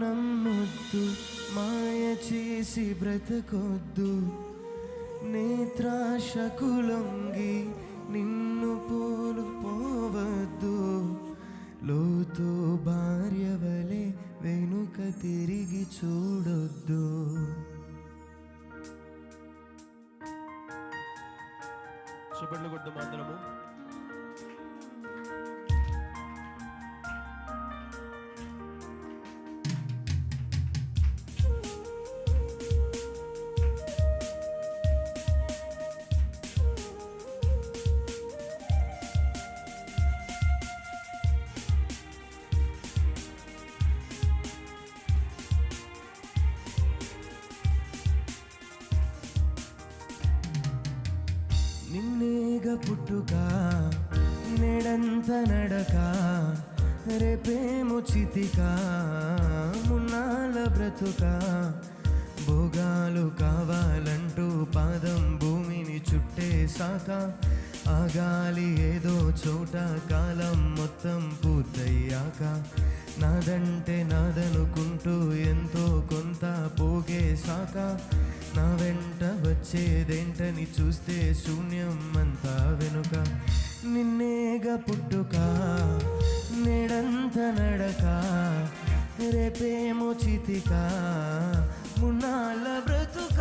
నమ్మొద్దు, మాయ చేసి బ్రతకొద్దు. నేత్రాశకు లొంగి నిన్ను పోలు పోవద్దు. లోతు భార్య వలె వెనుక తిరిగి చూడొద్దు. చప్పట్లు కొడదాం అందరము. నిన్నేగ పుట్టుక నెడంత నడక, రేపేమో చితిక మున్నాళ్ళ బ్రతుక. భోగాలు కావాలంటూ పాదం భూమిని చుట్టేశాక, ఆ గాలి ఏదో చోట కాలం మొత్తం పూర్తయ్యాక, నాదంటే నాదనుకుంటూ ఎంతో కొంత పోగేశాక, నా వెంట వచ్చేదేంటని చూస్తే శూన్యం అంతా వెనుక. నిన్నేగ పుట్టుక నెడంత నడక, రేపేమో చితిక మున్నాళ్ళ బ్రతుక.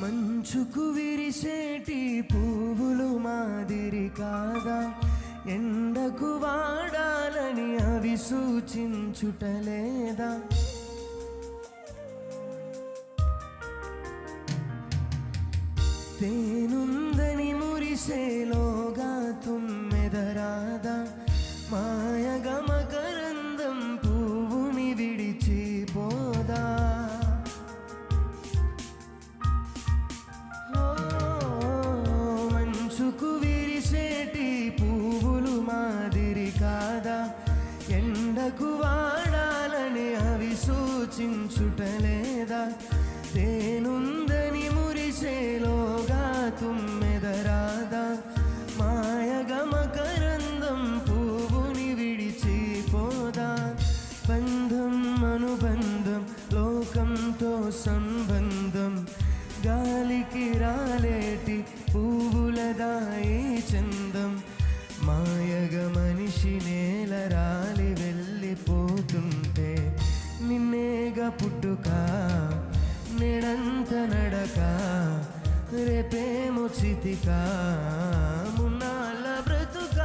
మంచుకు విరిసేటి పువ్వులు మాదిరి కాదా, ఎండకు వాడాలని అవి సూచించుటలేదా. తేనుందని మురిసేలోగా తుమ్మెదరాదా, మాయగా మకరందం పువ్వుని విడిచిపోదా. మంచుకు విరిసేటి పువ్వులు మాదిరి కాదా, ఎండకు వాడాలని అవి సూచించుటలేదా. తేనుందని మురిసేలోగా తుమ్మెదరాదా, మాయగా మకరందం పువ్వుని విడిచిపోదా. బంధం అనుబంధం లోకంతో సంబంధం, గాలికి రాలేటి పువ్వులదాయి చందం. మాయగా మనిషి నేల రాలి వెళ్ళిపోతుంటే, నిన్నేగ పుట్టుక నెడంత నడక, రేపేమో చితిక మున్నాళ్ళ బ్రతుక.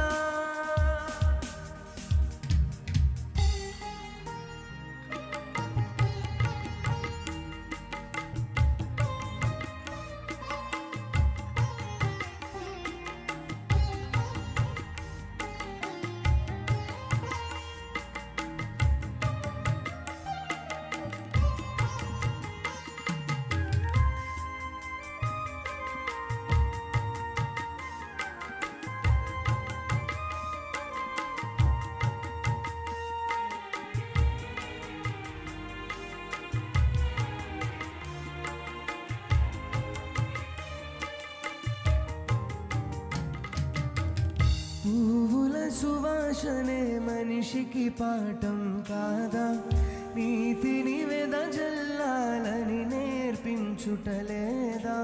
పువ్వుల సువాసనే మనిషికి పాఠం కాదా, నీతిని వెదజల్లాలని నేర్పించుటలేదా.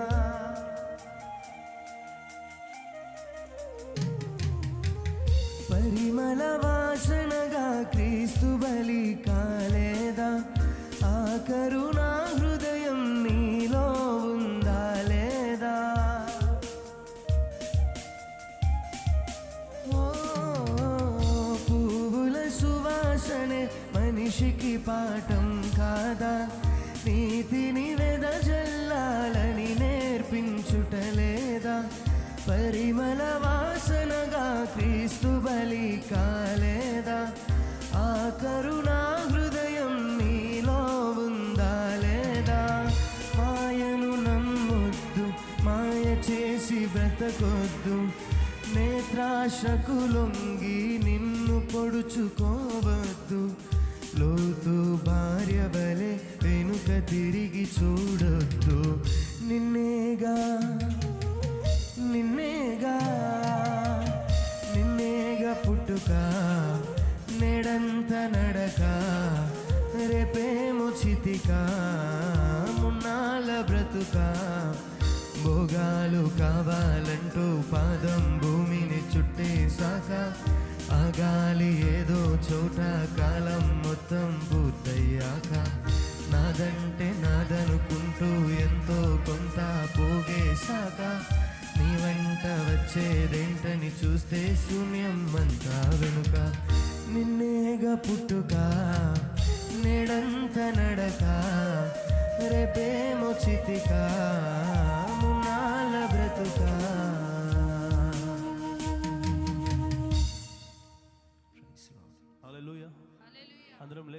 పరిమళ వాసనగా క్రీస్తు బలి కాలేదా, ఆ కరుణా హృదయం నీలో ఉందా లేదా. పువ్వుల సువాసనే మనిషికి పాఠం కాదా, నీతిని వెదజల్లాలని నేర్పించుటలేదా. పరిమళ వాసనగా క్రీస్తు బలి కాలేదా. ఆశకు లొంగి నిన్ను పొడుచుకోవద్దు. లోతు భార్య వలె వెనుక తిరిగి చూడొద్దు. నిన్నేగా నిన్నేగా నిన్నేగా పుట్టుక, నెడంత నడక, రేపేమో చితిక, మున్నాళ్ళ బ్రతుక. భోగాలు కావాలంటూ పాదం భూమిని చుట్టేశాక, ఆ గాలి ఏదో చోట కాలం మొత్తం పూర్తయ్యాక, నాదంటే నాదనుకుంటూ ఎంతో కొంత పోగేశాక, నీ వెంట వచ్చేదేంటని చూస్తే శూన్యం అంతా వెనుక. నిన్నేగా పుట్టుక, నెడంత నడక, రేపేమో చితిక, మున్నాళ్ళ బ్రతుక. హల్లెలూయా. అందరం లేచి